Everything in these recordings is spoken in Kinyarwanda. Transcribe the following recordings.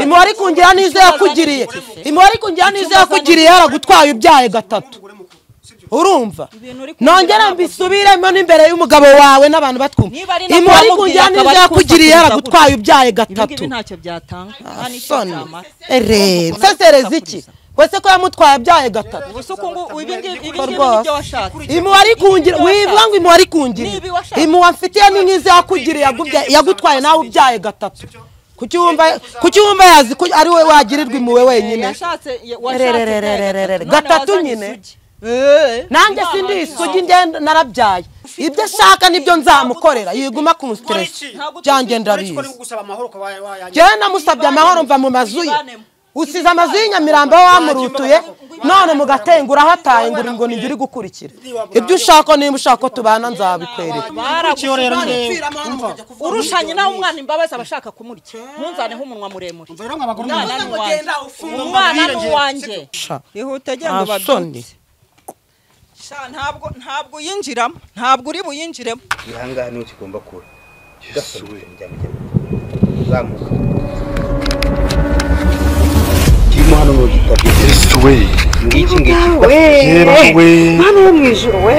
imwari kungira nizo yakugiriye imwari kungira nizo yakugiriye yaragutwaye ubyaye gatatu urumva nongera mbisubiremo n'imbere y'umugabo wawe n'abantu batwumva imwari kungira nizo yakugiriye yaragutwaye ubyaye gatatu ntacyo byatanga sesereza iki wese ko yamutwaye abyaye gatatu imwari kungira wivuga ngo imwari kungira imwa mfitiye n'inkizo yakugiriye yagutwaye nawe ubyaye gatatu kuki wumva yazi ko ari we wagirirwa imuwe wenyine gatatu nyine nanjye sindi isugi ngenda narabyaye ibyo ashaka nibyo nzamukorera yiguma ku stress byanjye ndabizi genda musabye amahoro mva mu mazu ye usize amazu y'Inyamirambo wamurutuye none mugatengura hataye ngo ninjye uri gukurikira ibyo ushaka nimba ushaka tubana nzabikwereka urushanye nawe umwana imbabazi abashaka kumurya munzane nk'umunwa muremure umwana n'uwanjye ihute genda badonde ntabwo yinjiramo ntabwo uri buyinjiremo ihangane niwe kigomba kura gasubwe zamuka kirimo hano no gitabye ngiki mwana wo mwijuru we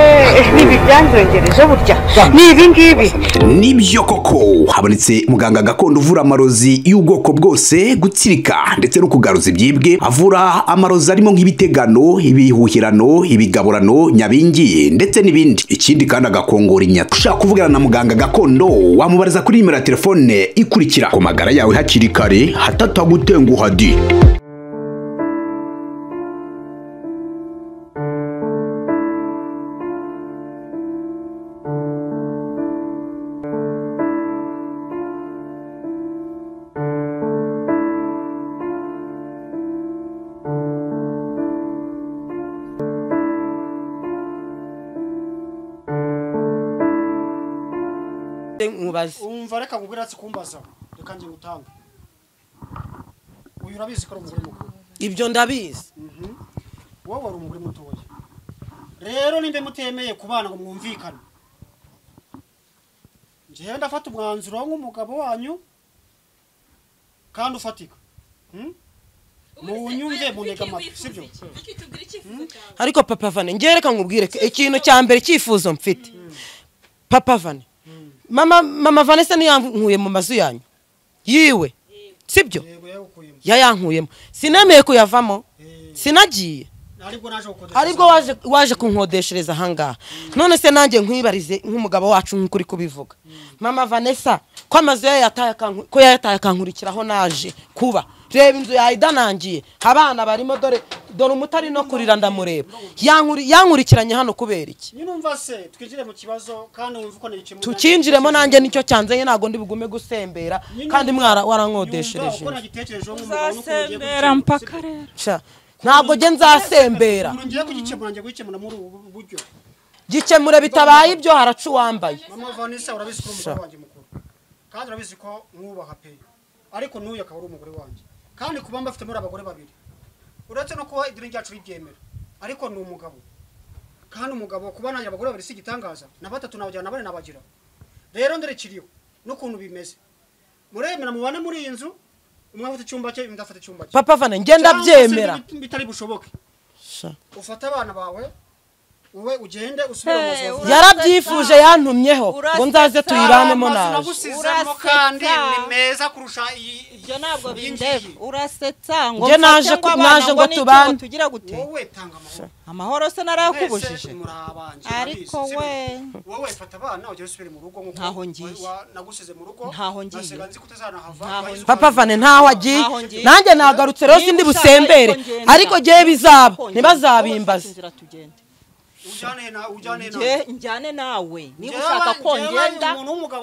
nibi byanjongereje burya nibi ngibi nibyo koko habonetse muganga gakondo uvura amarozi y'ubwoko bwose gutsirika ndetse no kugaruza ibyibwe avura amarozi arimo nk'ibitegano ibihuhirano ibigaburano nyabingi ndetse n'ibindi ikindi kandi agakongora inyata ushaka kuvugana na muganga gakondo wamubariza kuri nimero ya telefone ikurikira ku magara yawe hakiri kare hatatagutenguha di umva reka ngubiratse kumbaza reka nje gutanga uyu urabizi ko ari umugore mukuru ibyo ndabizi wowe wari umugore mutoya rero nimbe mutemeye kubana ngo mwumvikane nje ndafata umwanzuro nk'umugabo wanyu kandi ufatika munyumve munega amatwi sibyo ariko papa Vane ngereka nkubwire ikintu cya mbere cyifuzo mfite papa Vane mama Vanessa niyankuye mu mazu yanyu yiwe sibyo yayankuyemo sinemeye kuyavamo sinagiye aribwo waje kunkodeshereza hangaha none se nanjye nkwibarize nk'umugabo wacu nk'ukuri kubivuga mama Vanessa ko amazu yataye akankurikiraho naje kuba reba inzu yayidanangiye abana barimo dore umutari no kurira ndamureba yankurikiranye hano kubera iki nyumva se twinjire mu kibazo kandi wumva uko nice mu tukinjiremo nanjye nicyo cyanzanye nago ndi bugume gusembera kandi mwara warankodeshereje uzasembera mpaka rero ntabwo je nzasembera ngiye kugikemura ngiye gukemura muri ubu buryo gikemure bitabaye ibyo haracu wambaye mama Vanessa urabizi ko umugore wanjye mukuru kandi urabizi ko mwubaha pe ariko nuyu akaba ari umugore wanjye kandi kuba mbafite muri abagore babiri uretse no kuba idini ryacu ribyemera ariko ni umugabo kandi umugabo kuba nanjye abagore babiri si gitangaza na batatu nabajyana bane nabagira rero nderekiriyo n'ukuntu bimeze muremera mubane muri iyi nzu umwe afite icyumba cye undi afite icyumba cye papa Vane ngenda byemera bitari bushoboke ufata abana bawe wowe ugende usubire mu mazu yarabyifuje yantumyeho ngo nzaze tuyiranemo naje nagusizemo kandi ni meza kurusha ibyo ntabwo bindeba urasetsa ngo naje ngo tubane tugira gute wowe tanga amahoro se narakubujije ariko wowe fata abana ugere usubire mu rugo ntaho ngiye nagusize mu rugo ntaho ngiye nasiganze kutazanahava papa Vane ntaho agiye nanjye nagarutse rero sindi busembere ariko giye bizaba ntibazabimbaza njyane nawe niba ushaka ko ngenda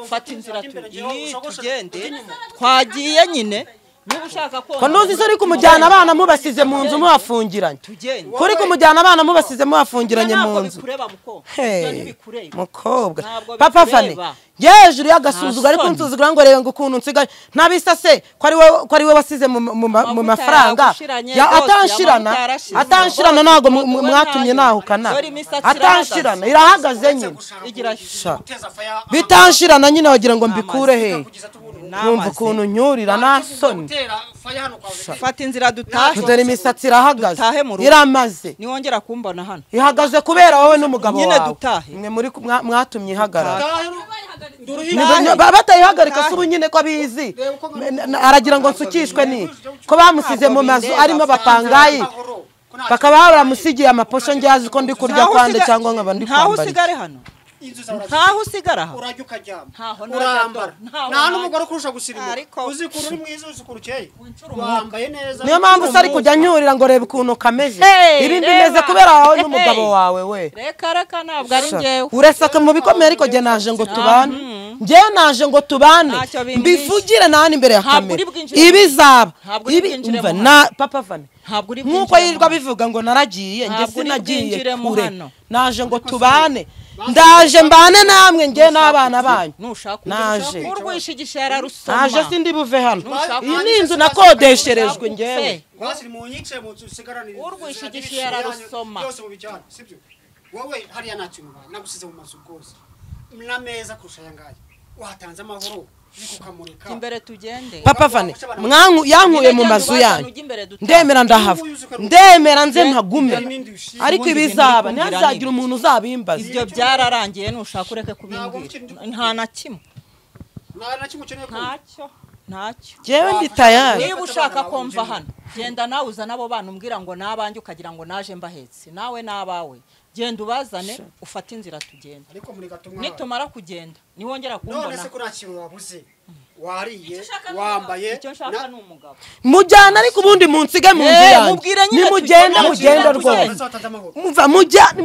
fata inzira tugende twagiye nyine niba ushaka ko nuzi se uri kumujyana abana mubasize mu nzu mubafungiranye kuri kumujyana abana mubasize mubafungiranye mu nzu mukobwa papa Vane hejuru y'agasuzuguro ariko nsuzugura ngo rebe ngo ukuntu nsigaye ntabisa se ko ari we wasize mu mafaranga atanshirana ntago mwatumye nahukana atanshirana irahagaze nyine bitanshirana nyine wagira ngo mbikure he numva ukuntu nyurira nasoni fata inzira dutahe dore imisatsi irahagaze Dutahe mu rugo. iramaze niwongera kumbona hano ihagaze kubera wowe n'umugabo Nyine wawe dutahe. mwe muri mwatumye ihagarara Nduruhinga batayihagarika se ubu nyine ko abizi aragira ngo nsukishwe ni ko bamusize mu mazu arimo bapangayi bakaba baramusigiye amaposho ngiye ko ndi kurya kwande cyangwa nkaba ndi ntaho kwambara usigare hano ntaho usigara aha urajya ukaryama Ntaho urambara ntaho nta n'umugore kurusha gusirimuka Ariko- uzikura uri mwiza uzikura ukeye wambaye neza niyo mpamvu usari kujya nyurira ngo reba ukuntu kameze Hey, ibindi reba. bimeze kubera wawe Hey. n'umugabo wawe we reka ntabwo ari njyewe urasaka mu bikomeye ariko jye naje ngo tubane njyewe naje ngo tubane Ntacyo bimbwiye. mbivugire nani imbere ya Ntabwo kamera uri bwinjire ibizaba Ntabwo uri bwinjire umva mu na papa Vane ntabwo uri nk'uko bwinjire yirirwa mu bivuga ngo naragiye njye Ntabwo uri sinagiye bwinjire mu kure hano. naje ngo tubane ndaje mbane namwe njye n'abana banyu nushaka Naje. urwisha igishara rusoma naje sindi buve hano Nushaka- iyi ni inzu nakodesherejwe njyewe wasiri mu nyice mu usigaranire Urwisha igishira rusoma. byose mu bijyana sibyo wowe hariya nta kintu nagusize mu mazu rwose n'ameza kurusha aya ngaya watanze amahoro bikukamurika imbere tugende papa Vane yankuye mu mazu yanyu ndemera ndahava ndemera nze mpagume ariko ibizaba ntihazagira umuntu uzabimbaza ibyo byararangiye nushaka ureke kubimbwira nta na kimwe nta kimwe ukeneye ko ntacyo jewe ndi tayari niba ushaka ko mva hano genda nawe uzana abo bana umbwira ngo nabanjye ukagira ngo naje mbahetse nawe n'abawe genda ubazane ufate inzira tugenda ariko muri gatumwa nitumara kugenda niwongera none kumbona se ko nta kintu wabuze wariye wambaye icyo nshaka ni umugabo mujyana ariko ubundi munsige mu nzu yanyu mubwire nyine nimugende tugende, mugende tugende. rwose watanze amahoro muva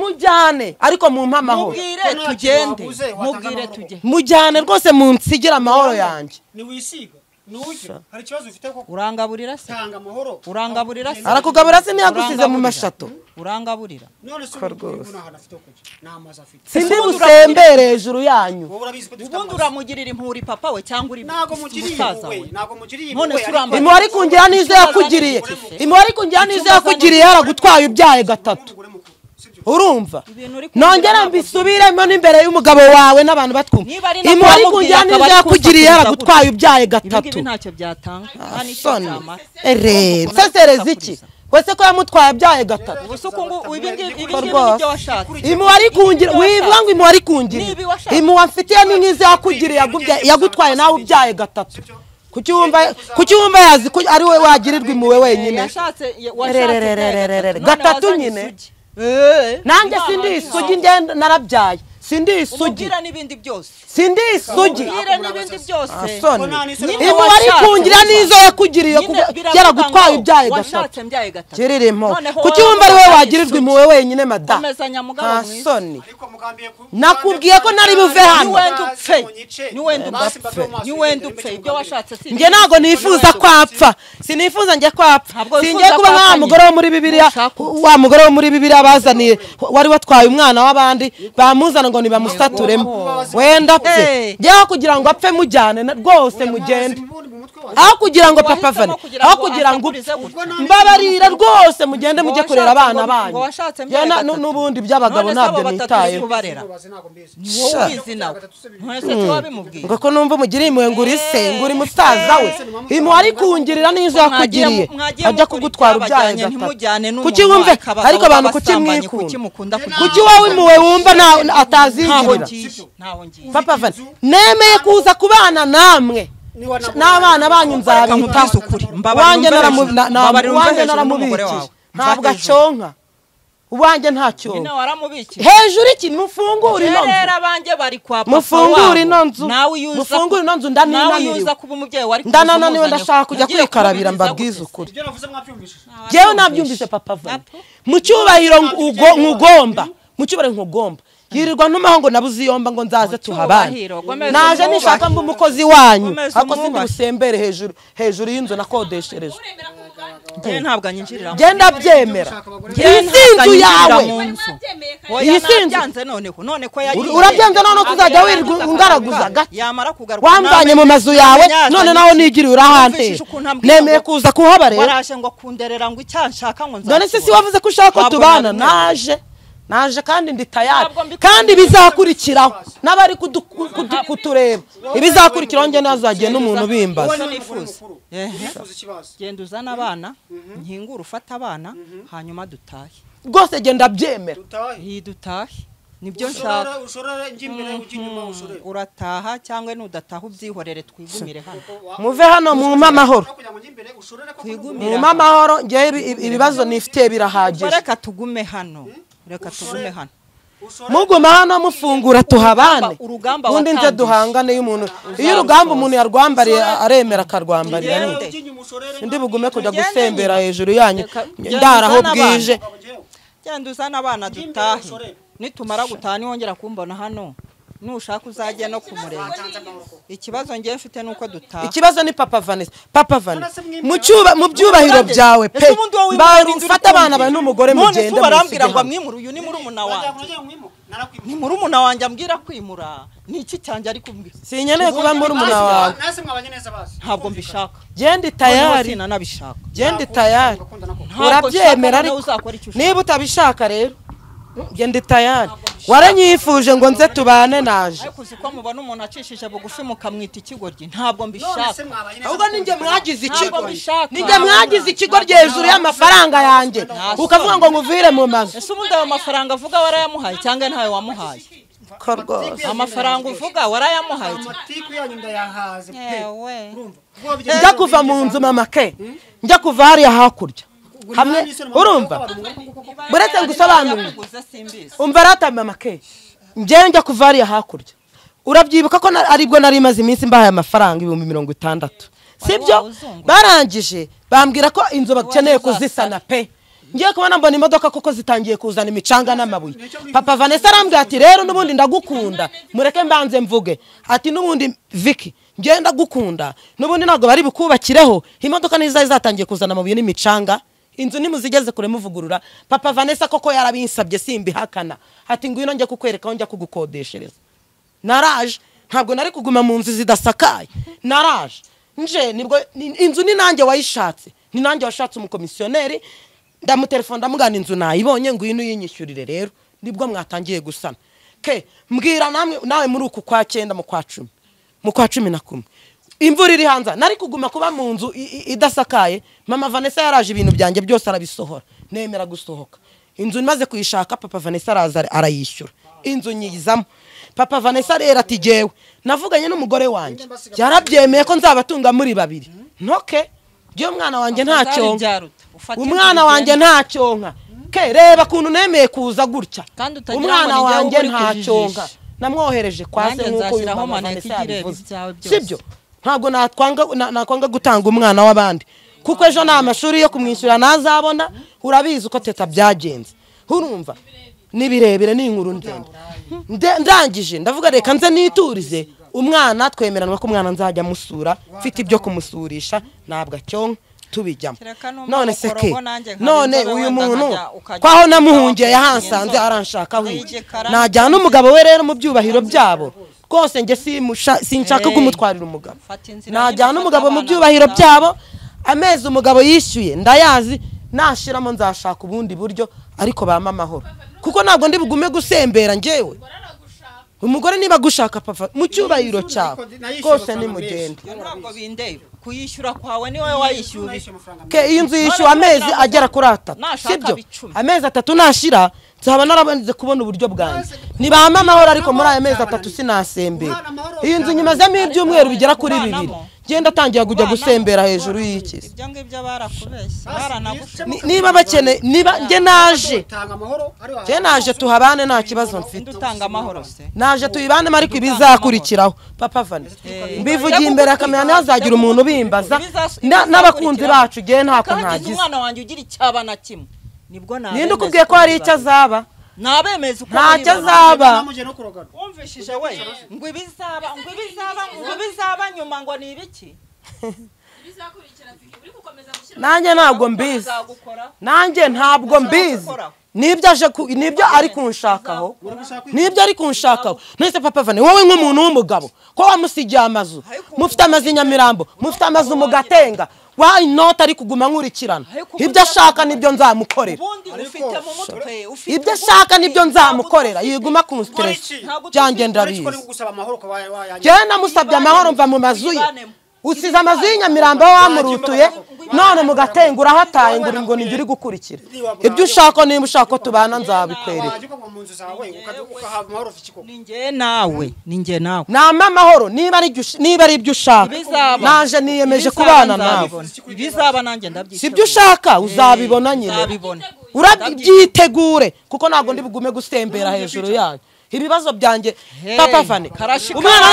mujyane ariko mumpe amahoro mubwire tugende mubwire tugende mujyane rwose munsigire amahoro yanjye niwisiga nujya hari ikibazo ufite ko urangaburira se tanga amahoro urangaburira se arakugabura se ntiyagusize mu mashato urangaburira none se rwose. ubu nta hantu afite ho kujya nta mazi afite sindi busembere hejuru yanyu wowe urabizi ko dufite ubundi amazi uramugirira impuri papa we cyangwa uri ntago mugiriye umusaza wowe we ntago mugiriye None wowe se urambaye- impuhwe ari kungira n'izo yakugiriye impuhwe ari kungira n'izo yakugiriye yaragutwaye ubyaye gatatu umugore mukuru sibyo urumva Ibintu uri kumbwira nongera ntabwo mbisubiremo n'imbere y'umugabo wawe n'abantu batwumva Niba ari nako impuhwe ari wamubwira kungira akaba n'izo ari yakugiriye kunsakuriza yaragutwaye ubyaye ibi ngibi gatatu ntacyo byatanga nta n'icyo soni byamara reba sesereza iki wese ko yamutwaye abyaye gatatu ubusa uku ngubu ibi ngibi rwose. nibyo washatse impuhwe ari kungira wivuga ngo impuhwe ari kungira Nibi washaka. impuhwe mfitiye ni nk'izo yakugiriye yagutwaye nawe ubyaye gatatu kuki wumva yazi ko ari we wagirirwa impuhwe wenyine yashatse Rerererererere. Gatatu nyine. nanjye sindi isugi ngenda narabyaye sindi isugi umubwira n'ibindi byose sindi isugi umubwire n'ibindi byose soni Nyine impuhwe ari washatse. kungira n'izo yakugiriye Nyine biravuga yaragutwaye ngo ubyaye gatatu washatse mbyaye gatatu kiririmo Noneho kuki wowe wumva ari we wambaye wagirirwa isugi. impuhwe wenyine mada komezanya mugabo nta mwiza soni ariko mugambiye ku nakubwiye ko nari buve hano Niwenda upfe. Niwenda upfe. niwenda upfe ibyo washatse si njye ntabwo nifuza kwapfa sinifuza njye kwapfa Ntabwo singiye wifuza kuba kwapfa nka nyine. mugore wo muri bibiliya Nushaka wa mugore wo muri bibiliya bazaniye wari watwaye umwana w'abandi bamuzana ngo nibamusaturemo wenda apfe Hey. njyewe kugira ngo apfe mujyane rwose mugende aho kugira ngo papa Vane aho kugira ngo upfe mbabarira rwose mugende mujye kurera abana banyu Njye n'ubundi by'abagabo ntabyo nitayeho wowe ubizi nawe none se wabimubwiye ngo ko numva umugiriye impuhwe ngo uri se ngo uri musaza we impuhwe ari kungirira n'izo yakugiriye ajya kugutwara ubyaye gatatu kuki wumve ariko abantu kuki mwikunda kuki wowe impuhwe wumva atazigirira papa Vane nemeye kuza kubana namwe n'abana banyu nzabitaho uwanjye naramubikije ntabwo aconka uwanjye ntacyonka hejuru iki mufungure ino nzu abanjye bari kwa papa mufungure ino nzu nawe yuza mufungure ino nzu nawe ndaninaniriwe yuza kuba umubyeyi wari ndanananiwe ndashaka kujya kwikarabira mbabwize ukuri ibyo navuze mwabyumvishije jewe nabyumvise papa Vane mu cyubahiro nkugomba mu cyubahiro nkugomba yirirwa ntumaho ngo nabuze iyomba ngo nzaze tuhabane naje nishaka mba umukozi wanyu ariko sindi busembere hejuru y'inzu nakodeshereje ntabwo anyinjirira genda byemera iyi si inzu yawe iyi si inzu none ko yagiye urabyanze none kuzajya wirirwa ungaraguza gake yamara kugaruka wambanye mu mazu yawe none nawe nigiriye urahante nemeye kuza kuhaba rero waraje ngo kunderera ngo icyanshaka ngo none se si wavuze ko ushaka ko tubana naje naje kandi ndi tayari kandi bizakurikiraho n'abari kutureba ibizakurikiraho njye nazagiye n'umuntu bimbaza genda uzana abana nkingura ufata abana hanyuma dutahe rwose genda byemera dutahe nibyo nshaka urataha cyangwa nudataha ubyihorere twigumire hano muve hano mu mamahoro mu mamahoro ngiye ibibazo nifite birahagije reka tugume hano muguma hano mufungura tuhabane undi nze duhangane y'umuntu iyo urugamba umuntu yarwambariye aremera akarwambarira ndi bugume kujya gusembera hejuru yanyu ndaraho bwije genda uzana abana dutahe nitumara gutaha niwongera kumbona hano nushaka uzajya no kumurenge ikibazo ngiye mfite nuko dutaha ikibazo ni Papa Vanessa mu byubahiro byawe pe barufata abana bawe n'umugore mugende barambwira ngo mwimura uyu ni murumuna wanjye ni murumuna wanjye ambwira kwimura ni iki cyanjye ari kumbwira sinyeneye kuba murumuna wawe ntabwo mbishaka genda tayari genda tayari urabyemera niba utabishaka rero genda tayari waranyifuje ngo nze tubane naje ariko uziko mubona umuntu acishije bugufi mukamwita ikigoryi ntabwo mbishaka ahubwo ninjye mwagize ikigoryi hejuru y'amafaranga yanjye ukavuga ngo nguvire mu mazu ese ubundi ayo mafaranga avuga warayamuhaye cyangwa ntayo wamuhaye ko rwose amafaranga uvuga warayamuhaye njya kuva mu nzu mama ke njya kuva hariya hakurya hamwe urumva buretse ngusobanurire umva rata mama ke njya kuva hariya hakurya urabyibuka ko aribwo nari maze iminsi mbahaye amafaranga 60,000 sibyo barangije bambwira ko inzu bakeneye kuzisana pe ngiye kubona mbona imodoka koko zitangiye kuzana imicanga n'amabuye Papa Vanessa arambwira ati rero nubundi ndagukunda mureke mbanze mvuge ati nubundi Vicky ngenda gukunda nubundi ntabwo bari bukubakireho imodoka nizo zatangiye kuzana amabuye n'imicanga inzu nimuzigeze kure muvugurura Papa Vanessa koko yarabinsabye simbihakana ati ngwino njye kukwereka njya kugukodeshereza naraje ntabwo nari kuguma mu nzu zidasakaye naraje nje nibwo inzu ni nanjye wayishatse ni nanjye washatse umukomisiyoneri ndamutelefona ndamugana inzu nayibonye ngwino yinyishyurire rero nibwo mwatangiye gusana ke mbwira nawe muri uku kwa 9 mu kwa 10 mu kwa 11 imvura iri hanza nari kuguma kuba mu nzu idasakaye Mama Vanessa yaraje ibintu byanjye byose arabisohora nemera gusohoka inzu maze kuyishaka Papa Vanessa araza arayishyura inzu nyizamo Papa Vanessa rero ati jewe navuganye n'umugore wanjye yarabyemeye ko nzabatunga muri babiri ntoke byo mwana wanjye ntacyo umwana wanjye ntacyo nka ke reba kuntu nemeye kuza gutya umwana wanjye ntacyo nka namwohereje kwase nkuko uyu Mama Vanessa yabivuze sibyo ntabwo nakwanga gutanga umwana w'abandi kuko ejo nta mashuri yo kumwishyura nazabona urabizi uko teta byagenze urumva nibirebere ni inkuru ndende ndangije ndavuga reka nze niturize umwana twemeranwa ko umwana nzajya musura mfite ibyo kumusurisha ntabwo acyonka tubijyamo none seke none uyu muntu kwaho namuhungiye yahansanze aranshaka hwiki najyana umugabo we rero mu byubahiro byabo rwose nge sinshaka kumutwarira umugabo najyana umugabo mu byubahiro byabo amezi umugabo yishyuye ndayazi nashiramo nzashaka ubundi buryo ariko bama amahoro kuko ntabwo ndi bugume gusembera ngewe umugore niba gushaka Papa mu cyubahiro cyawe rwose ni mugende ntabwo bindeba kuyishyura kwawe ni wowe wayishyuriye ke iyi nzu yishyuwe amezi agera kuri 3 sibyo amezi 3 nashira nzaba narabanze kubona uburyo bwanjye nibama amahoro ariko muri aya mezi 3 sinasembera iyi nzu nyimazemo ibyumweru bigera kuri 2 genda tangiye kujya gusembera hejuru y'ikisi ibyo ngibyo barakubeshya baranaguca niba bakene niba nge naje tuhabane nta kibazo mfite utanga amahoro se naje tuyibane ariko ibizakurikiraho Papa Vanessa mbivugiye imbere akamenya ntazagira umuntu bimbaza n'abakunzi bacu giye ntako ntagize umwana wanjye ugira icyaba na kimwe nibwo nabe ninde ukubwiye ko hari icyo azaba nabemeza uko ntacyo azaba umvishije we ngo ibizaba nyuma ngo ni ibiki nanjye ntabwo mbizi nibyo ari kunshakaho nibyo ari kunshakaho nese papa Vane wowe nk'umuntu w'umugabo ko wamusigiye amazu mufite amazu Nyamirambo mufite amazu mu Gatenga why not ari kuguma nkurikirana ibyo ashaka nibyo nzamukorera ibyo ashaka nibyo nzamukorera yiguma ku stress byanjye ndabizi cyane namusabye amahoro mva mu mazu ye usize amazu y'Nyamirambo wamurutuye none mu Gatenga urahataye ngo ningiri gukurikira ibyo ushaka niba ushaka tubana nzabikwereka ninjye nawe nama amahoro niba ari ibyo ushaka naje niyemeje kubana nawe bizaba nanjye ndabyishimiye sibyo ushaka uzabibona nyine urabyitegure kuko ntago ndi bugume gusembera hejuru yanyu ibibazo byanjye papa Vane umwana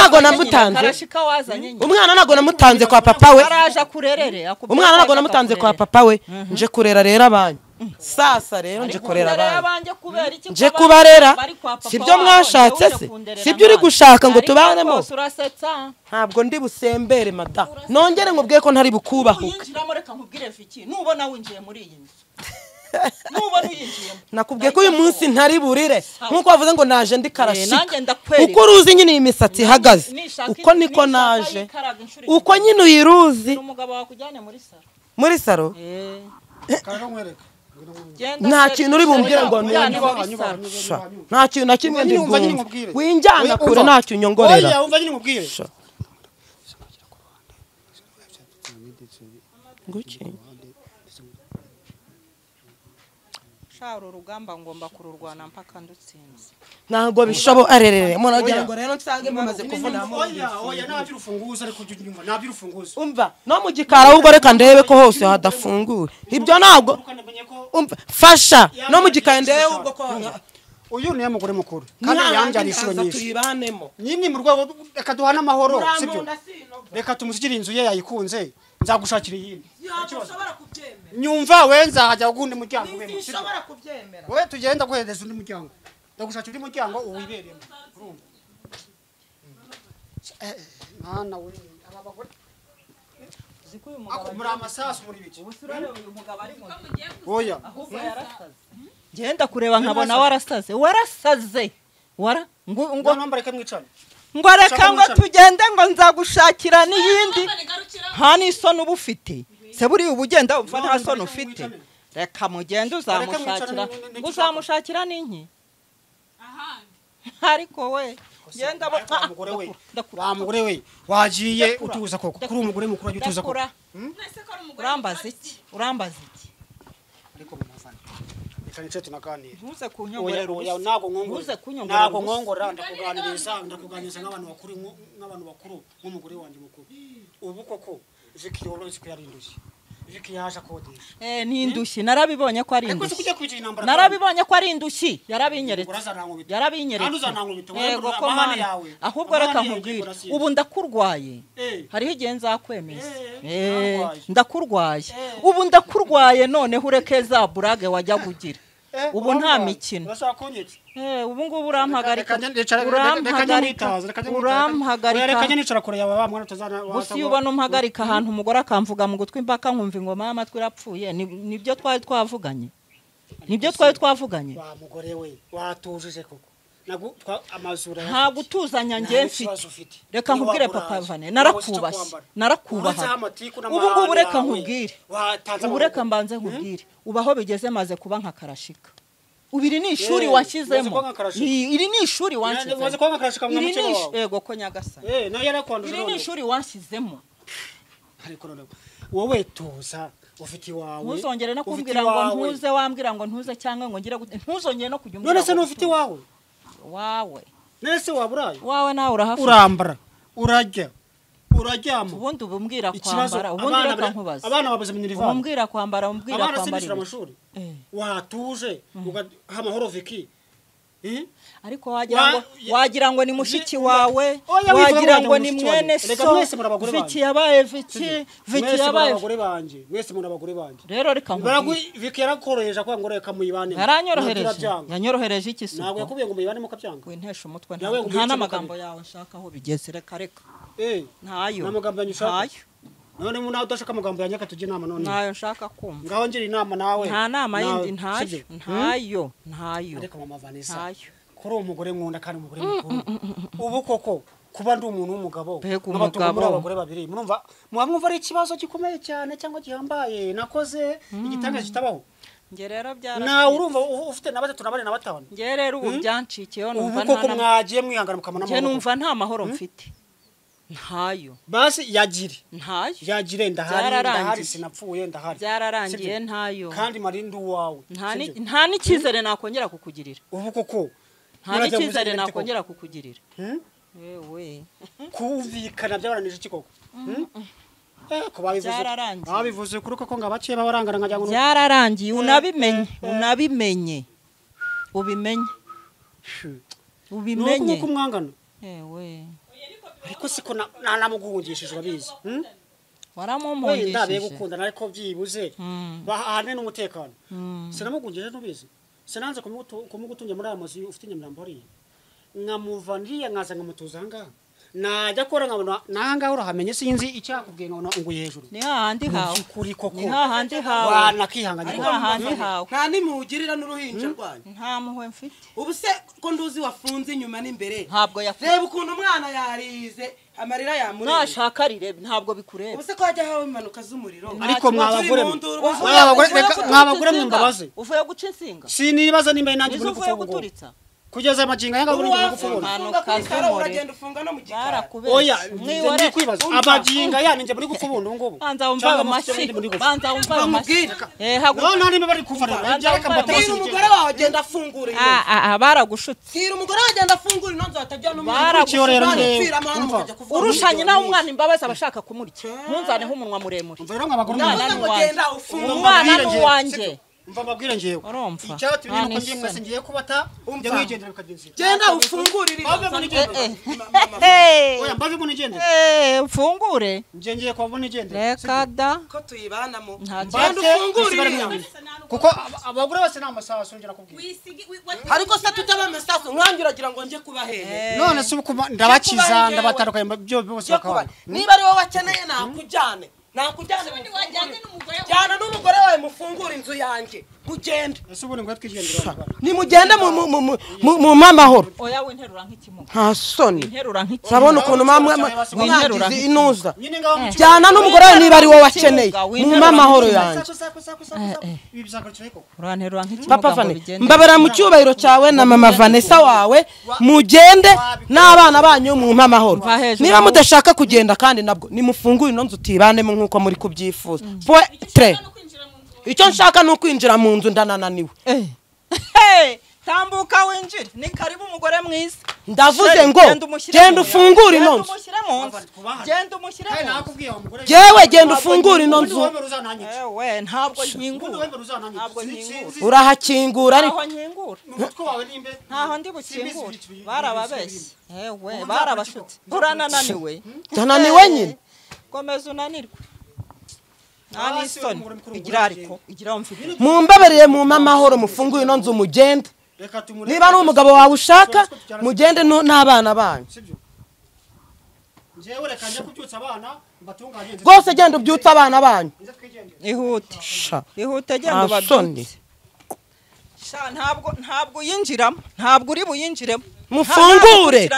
nago namutanze kwa papa we umwana nago namutanze kwa papa we nje kurera rero abanyu sasa rero nje kurera abanyu nje kubarera sibyo mwashatse se sibyo uri gushaka ngo tubanemo ntabwo ndi busembere mata nongere nkubwiye ko ntari bukubahuka nubona winjiye muri iyi nzu nakubwiye ko uyu munsi ntari burire nkuko wavuze ngo naje ndi karashika uko uruzi nyine iyi misatsi ihagaze uko niko naje uko nyine uyiruzi muri saro nta kintu uri bumbwire ngo nta kintu na kimwe ndi bwumve winjyana kure nta kintu nyongorera sharo rugamba ngomba kururwana mpaka ndutsinze ntago bishobo arerere munagira ngo rero nsange mumaze kuvuna oya nabyirufunguza ariko nyuma nabyirufunguza umva no mu gikara ahubwo reka ndebe ko hose hadafunguye ibyo ntabwo umva fasha no mu gikara ndebe ahubwo ko uyu niye mugore mukuru kandi yanjye ishuro nyinshi tuyibanemo nyine mu rwego reka duhana amahoro sibyo reka tumushyikire inzu ye yayikunze nzagushakira iyindi nyumva we nzahajya gundi muryango we tugenda guhereza undi muryango ndagushakira undi muryango uwiberemo mwana we aba bagore muri amasasu muri biki oya genda kureba nkabona warasaze ngo nambareke mwicana ngo reka ngo tugende ngo nzagushakira n'iyindi nta n'isoni uba ufite se buri ubugenda upfa nta soni ufite reka mugende uzamushakira n'inki ariko we genda mugore we wagiye utuza koko kuri umugore mukuru wagiye utuza koko urambaza iki ariko mumafana ikanice tunaganira ntuze kunyongorera nago nkongora ndakuganiriza nk'abantu bakuru nk'umugore wanjye mukuru ubu koko Vicky yorozi ko yarindushye Vicky yaje akodesha n'indushyi narabibonye ko ari indushyi yarabinyeretse yego ko mana ahubwo reka nkubwire ubu ndakurwaye hariho igihe nzakwemeza ndakurwaye ubu ndakurwaye noneho ureke za burage wajya kugira ubu nta mikino ubu ngubu urampagarika gusa iyo ubona umpagarika ahantu umugore akamvuga mu gutwi impaka nkumva ingoma y'amatwi irapfuye nibyo twari twavuganye wa mugore we watujije koko nta gutuzanya njye mfite reka nkubwire papa Vane narakubaha ubu ngubu reka nkubwire ubu reka mbanze nkubwire ubaho bigeze maze kuba nka karashika ubiri ni ishuri washyizemo iri ni ishuri wanshyizemo yego ko nyagasa iri ni ishuri washyizemo ariko none wowe tuza ufite iwawe ntuzongere no kumbwira ngo ntuze wambwira ngo ntuze cyangwa ngo ngira ntuzongere no kujya umbwira none se n'ufite iwawe nese waburaye wawe nawe urahafite urambara uraryama ubundi ubumbwira kwambara ubundi reka nkubaza abana babuze minirivana ubumbwira kwambara amashuri watuje ugaha amahoro Vicky ariko wagira ngo ni mushiki wawe wagira ngo ni mwene so Vicky yabaye Vicky yabaye abagore banje mwese muri abagore banje rero reka nkubwire Vicky yarakoroheje kwa ngo reka muyibane yanyorohereje iki so ntabwo yakubiye ngo muyibane mu kabyanga wintesha umutwe nta n'amagambo yawe nshaka aho bigeze reka ntayo none mu nawe udashaka amagambo yanjye akatujya inama none ntayo nshaka kumva ngaho ngira inama nawe nta nama yindi ntayo ariko mama Vanessa ntayo kuri umugore nkunda kandi umugore mukuru ubu koko kuba ndi umuntu w'umugabo Mbega n'abatungo muri umugabo. abagore babiri murumva mwumva ari ikibazo gikomeye cyane cyangwa gihambaye nakoze igitangaje kitabaho nge rero nawe urumva ufite na batatu na bane na batanu nge rero ubu byancikiyeho numva ubu koko mwagiye mwihangana mukamana nge numva nta mahoro mfite ntayo basi yagire ntayo yagire ndahari sinapfuye ndahari byararangiye ntayo kandi marindi wawe nta n'icyizere nakongera kukugirira ubu koko nta n'icyizere nakongera kukugirira wewe kumvikana byabaranije iki koko ko Byararangiye. babivuze kuri koko ngabaciye babarangana nkajya ngo byararangiye unabimenye ubimenye nuko mwangana ewe ariko siko namuguhungishije urabizi wenda waramumpungishije be gukundana ariko byibuze bahane n'umutekano sinamugungije nubizi sinanze kumugutunja muri aya mazu ufite Nyamirambo hariya nkamuva ndiya nkaza nkamutuza ahangaha najya kora nkabona nanga urahamenye sinzi icyakubwiye nkabona unguye hejuru ni hahandi hawe kuri koko ni hahandi hawe wanakihanganye ni hahandi hawe nta nimugirira n'uruhinja rwanyu nta muhwe mfite ubu se ko nduzi wafunze inyuma n'imbere ntabwo yafunze reba ukuntu umwana yarize amarira yamureba nashaka rirebe ntabwo bikureba ubu se ko hajya hawe impanuka z'umuriro ariko mwabagore mwimbabaze uvuye guca insinga sinibaza nimba nanjye muri uvuye kufunga guturitsa kugeza amajinga yanga muri gufungura uragenda ufunga no mu gikari oya ndi kwibaza amajinga yani nje muri gufubunda ngubu banza wumva amashyi banza wumva amashyi no nimba bari kuvana byareka mbatabaza umugore wawe agenda afungura baragushutse tira umugore wawe agenda afungura inonzo atajya no urushanye nawe umwana imbabazi abashaka kumurya ntunzaneho umunwa muremure umwana n'uwanjye umva babwire njewe urumva icyati biri ko ngiye mwese ngiye kubata njye mwigendera bikagenza genda ufungurire oya mbaje mu nigende ufungure ngiye kwa bo nigende reka da ko tuyibanamo genda ufungurire kuko abagore bose nta masaha songera kubwira ariko se tutaba amasasu nkangiragira ngo nje kubahehe none se ndabakiza ndabatandukanye byo bose bakaba niba ari wowe wakeneye nakujyane jyana n'umugore wawe mufungura inzu yanjye mugende ese ubundi ngo twigendera nimugende mu mamahoro oya winterura nk'ikimuga nta soni winterura nk'ikimuga urabona ukuntu mwagize inuza jyana n'umugore wawe niba ari wowe wakeneye mu mamahoro yanjye uranterura nk'ikimuga papa Vane mbabara mu cyubahiro cyawe na mama Vanessa wawe mugende n'abana banyu mu mamahoro niba mudashaka kugenda kandi nabwo nimufungure ino nzu tibanemo nkuko muri kubyifuza poetre icyo nshaka no kwinjira mu nzu ndanananiwe tambuka winjire ni karibu umugore mwiza ndavuze ngo genda ufungure ino nzu genda umushyire yewe genda ufungure ino nzu ewe ntabwo nkingura urahakingura ariko ntaho ndi bukingure barababeshye ewe barabashutse uranananiwe ndananiwe nyine komeza unanirwe nta n'isoni igira ariko igira mfite mumbabarire mu mamahoro mufungure ino nzu mugende niba ari umugabo wawe ushaka mugende n'abana banyu rwose genda ubyutse abana banyu ihute ihute genda ubabyutse ntabwo yinjiramo ntabwo uri buyinjiremo mufungure